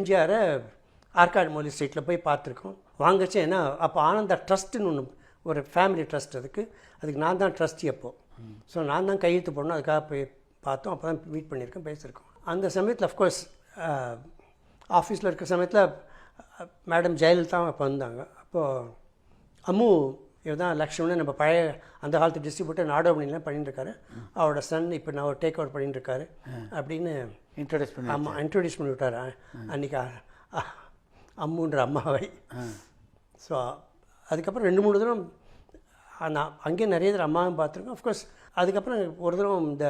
எம்ஜிஆரை ஆற்காடு மொழி ஸ்ட்ரீட்டில் போய் பார்த்துருக்கோம். வாங்கச்சு. ஏன்னா அப்போ ஆனந்தா ட்ரஸ்ட்டுன்னு ஒன்று, ஒரு ஃபேமிலி ட்ரஸ்ட், அதுக்கு நான் தான் ட்ரஸ்டி அப்போது. ஸோ நான் தான் கையெழுத்து போடணும். அதுக்காக போய் பார்த்தோம். அப்போ தான் மீட் பண்ணியிருக்கோம், பேசியிருக்கோம். அந்த சமயத்தில் அஃப்கோர்ஸ் ஆஃபீஸில் இருக்கிற சமயத்தில் மேடம் ஜெயலலிதா அப்போ வந்தாங்க. அப்போது அம்மு இவர் தான் லக்ஷ்மணன், நம்ம பழைய அந்த காலத்து டிஸ்ட்ரிபியூட்டர் நாடோமணிலாம் பண்ணிட்டுருக்காரு. அவரோட சன் இப்போ நான் டேக் ஓவர் பண்ணிட்டுருக்காரு அப்படின்னு இன்ட்ரடியூஸ் பண்ணி. ஆமாம், இன்ட்ரடியூஸ் பண்ணி விட்டார் அன்றைக்கி அம்முன்ற அம்மாவை. ஸோ அதுக்கப்புறம் 2-3 தரம் நான் அங்கேயே நிறைய தடவை அம்மாவும் பார்த்துருக்கோம். அஃப்கோர்ஸ் அதுக்கப்புறம் ஒரு தரம் இந்த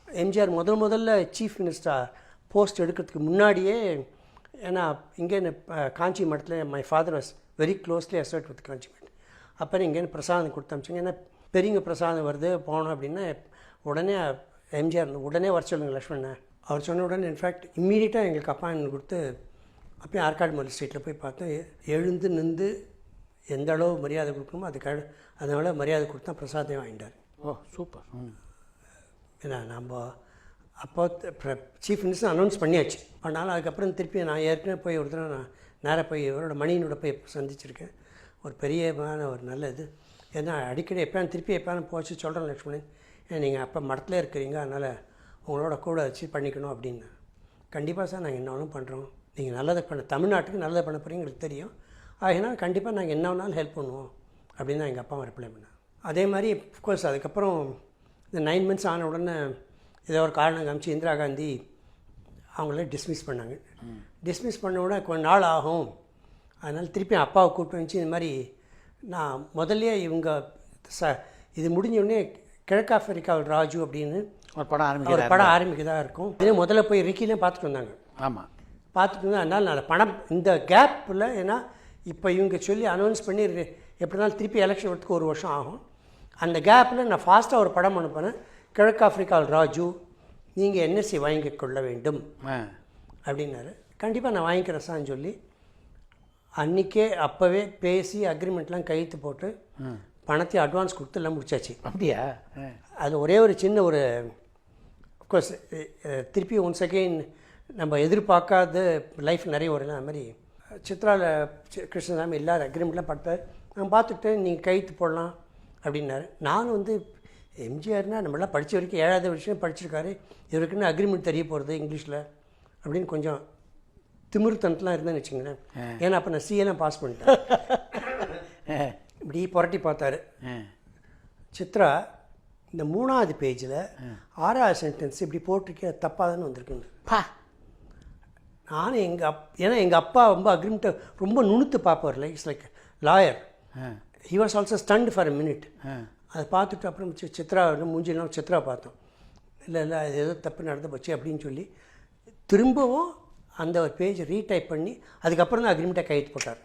எம்ஜிஆர் முதல்ல சீஃப் மினிஸ்டர் போஸ்ட் எடுக்கிறதுக்கு முன்னாடியே, ஏன்னா இங்கே காஞ்சி மடத்தில் my father was very closely associate with Kanchi Mutt. அப்புறம் இங்கேன்னு பிரசாதம் கொடுத்து அமிச்சிங்க. ஏன்னா பெரியங்க பிரசாதம் வருது போனோம் அப்படின்னா உடனே எம்ஜிஆர் உடனே வர சொல்லுங்கள் லக்ஷ்மணன். அவர் சொன்ன உடனே இன்ஃபேக்ட் இம்மீடியட்டாக எங்களுக்கு அப்பாயின்மெண்ட் கொடுத்து அப்போயும் ஆற்காடு மொழி ஸ்ட்ரீட்டில் போய் பார்த்தோம். எழுந்து நின்று எந்த அளவு மரியாதை கொடுக்கணுமோ அதனால மரியாதை கொடுத்தா பிரசாதம் வாங்கிட்டார். ஓ சூப்பர். ஏன்னா நம்ம அப்போ சீஃப் மினிஸ்டர் அனௌன்ஸ் பண்ணியாச்சு. அதனால் அதுக்கப்புறம் திருப்பி நான் ஏற்கனவே போய் ஒரு தடவை நான் நேராக போய் இவரோட மணியனோட போய் சந்திச்சிருக்கேன். ஒரு பெரியமான ஒரு நல்ல இது. ஏன்னா அடிக்கடி எப்போயானு போச்சு சொல்கிறேன் லக்ஷ்மணன், ஏன் நீங்கள் அப்போ மடத்தில் இருக்கிறீங்க, அதனால் உங்களோட கூட வச்சு பண்ணிக்கணும் அப்படின்னு. கண்டிப்பாக சார் நாங்கள் என்ன வேணும் பண்ணுறோம், நீங்கள் நல்லதை தமிழ்நாட்டுக்கு நல்லதை பண்ண போகிறீங்க எங்களுக்கு தெரியும், அதனால் கண்டிப்பாக நாங்கள் என்ன வேணாலும் ஹெல்ப் பண்ணுவோம் அப்படின்னு தான் எங்கள் அப்பா ரிப்ளை பண்ணேன். அதே மாதிரி அஃப்கோர்ஸ் அதுக்கப்புறம் இந்த 9 months ஆன உடனே ஏதோ ஒரு காரணம் காமிச்சு இந்திரா காந்தி அவங்கள டிஸ்மிஸ் பண்ணாங்க. டிஸ்மிஸ் பண்ண உடனே கொஞ்ச நாள் ஆகும். அதனால் திருப்பி அப்பாவை கூப்பிட்டு வந்துச்சு. இந்த மாதிரி நான் முதல்ல இவங்க இது முடிஞ்சோடனே கிழக்காஃப்ரிக்காவில் ராஜு அப்படின்னு ஒரு படம் ஆரம்பிக்கதாக இருக்கும். இதே முதல்ல போய் ரிக்கிலையும் பார்த்துட்டு வந்தாங்க. ஆமாம், பார்த்துட்டு வந்தால் அதனால் நான் பணம் இந்த கேப்பில், ஏன்னா இப்போ இவங்க சொல்லி அனௌன்ஸ் பண்ணி எப்படினாலும் திருப்பி எலெக்ஷன் வரத்துக்கு 1 வருஷம் ஆகும். அந்த கேப்பில் நான் ஃபாஸ்ட்டாக ஒரு படம் அனுப்பினேன். கிழக்காஃப்ரிக்காவில் ராஜு, நீங்கள் என்எஸ்சி வாங்கி கொள்ள வேண்டும் அப்படின்னாரு. கண்டிப்பாக நான் வாங்கிக்கிறேன் சார்ன்னு சொல்லி அன்றைக்கே அப்போவே பேசி அக்ரிமெண்ட்லாம் கையெழுத்து போட்டு பணத்தையும் அட்வான்ஸ் கொடுத்து எல்லாம் முடிச்சாச்சு. அப்படியா? அது ஒரே ஒரு சின்ன ஒரு அஃப்கோர்ஸ் திருப்பி ஒன்ஸ் அகெயின் நம்ம எதிர்பார்க்காத லைஃப் நிறைய வரலாம். அது மாதிரி சித்ராவில் கிருஷ்ணசாமி எல்லாரும் அக்ரிமெண்ட்லாம் பார்த்தார். நான் பார்த்துட்டு நீங்கள் கையெழுத்து போடலாம் அப்படின்னாரு. நானும் எம்ஜிஆர்னால் நம்மளாம் படித்த வரைக்கும் 7வது வருஷம் படிச்சிருக்காரு, இவருக்குன்னு அக்ரிமெண்ட் தெரிய போகிறது இங்கிலீஷில் அப்படின்னு கொஞ்சம் திமிர்த்தனத்துலாம் இருந்தேன்னு வச்சுங்களேன். ஏன்னா அப்போ நான் சிஎல்லாம் பாஸ் பண்ணிட்டேன். இப்படி புரட்டி பார்த்தாரு. சித்ரா, இந்த 3வது பேஜில் 6வது சென்டென்ஸ் இப்படி போட்டிருக்கே தப்பாக தானே வந்திருக்குன்னு. நானும் ஏன்னா எங்கள் அப்பா ரொம்ப அக்ரிமெண்ட்டை ரொம்ப நுணுத்து பார்ப்பார். It's like lawyer. He was also stunned for a minute. அதை பார்த்துட்டு அப்புறம் சித்ரா மூஞ்சிலாம் சித்ரா பார்த்தோம். இல்லை அது ஏதோ தப்பு நடந்து போச்சு அப்படின்னு சொல்லி திரும்பவும் அந்த ஒரு பேஜ் ரீடைப் பண்ணி அதுக்கப்புறம் தான் அக்ரிமெண்ட்டை கையெழுத்து போட்டார்.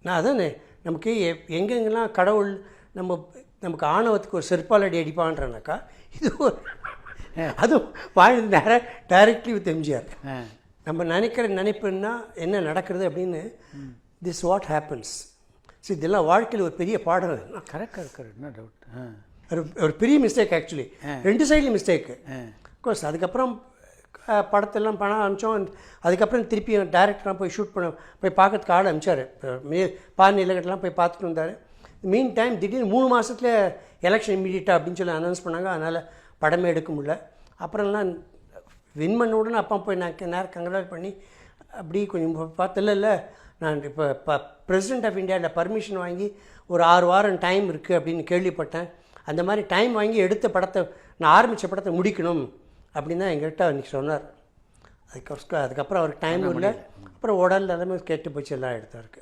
நான் அதான் நமக்கு எங்கெங்கெல்லாம் கடவுள் நமக்கு ஆணவத்துக்கு ஒரு செருப்பாலடி அடிப்பான்றனாக்கா இது அதுவும் வாழ்ந்து டைரக்ட்லி வித் எம்ஜிஆர். நம்ம நினைக்கிற நினைப்புன்னா என்ன நடக்கிறது அப்படின்னு, திஸ் வாட் ஹேப்பன்ஸ். ஸோ இதெல்லாம் வாழ்க்கையில் ஒரு பெரிய பாடம். கரெக்ட், என்ன டவுட். ஒரு பெரிய மிஸ்டேக் ஆக்சுவலி, 2 சைட்லையும் மிஸ்டேக்கு. கோர்ஸ் அதுக்கப்புறம் படத்தெல்லாம் பணம் அனுப்பிச்சோம். அதுக்கப்புறம் திருப்பி டேரக்டர்லாம் போய் ஷூட் பண்ண போய் பார்க்கறதுக்கு ஆள் அனுப்பிச்சார். நிலக்கட்டெலாம் போய் பார்த்துட்டு வந்தார். மீன் டைம் திடீர்னு 3 மாதத்துல எலெக்ஷன் இம்மீடியட்டாக அப்படின்னு சொல்லி அனௌன்ஸ் பண்ணாங்க. அதனால் படமே எடுக்க முடியல. அப்புறம்லாம் வின் பண்ண உடனே அப்பா போய் நான் நேரம் கங்க்ராட் பண்ணி அப்படி கொஞ்சம் பார்த்துல இல்லை நான் இப்போ பிரசிடென்ட் ஆஃப் இந்தியாவில் பர்மிஷன் வாங்கி ஒரு 6 வாரம் டைம் இருக்குது அப்படின்னு கேள்விப்பட்டேன். அந்த மாதிரி டைம் வாங்கி எடுத்த படத்தை நான் ஆரம்பித்த படத்தை முடிக்கணும் அப்படின்னு தான் எங்கள்கிட்ட அன்றைக்கி சொன்னார். அதுக்கப்புறம் அவருக்கு டைம் இல்லை. அப்புறம் உடல் எல்லாமே கெட்டு போச்சு, எல்லாம் எடுத்தாருக்கு.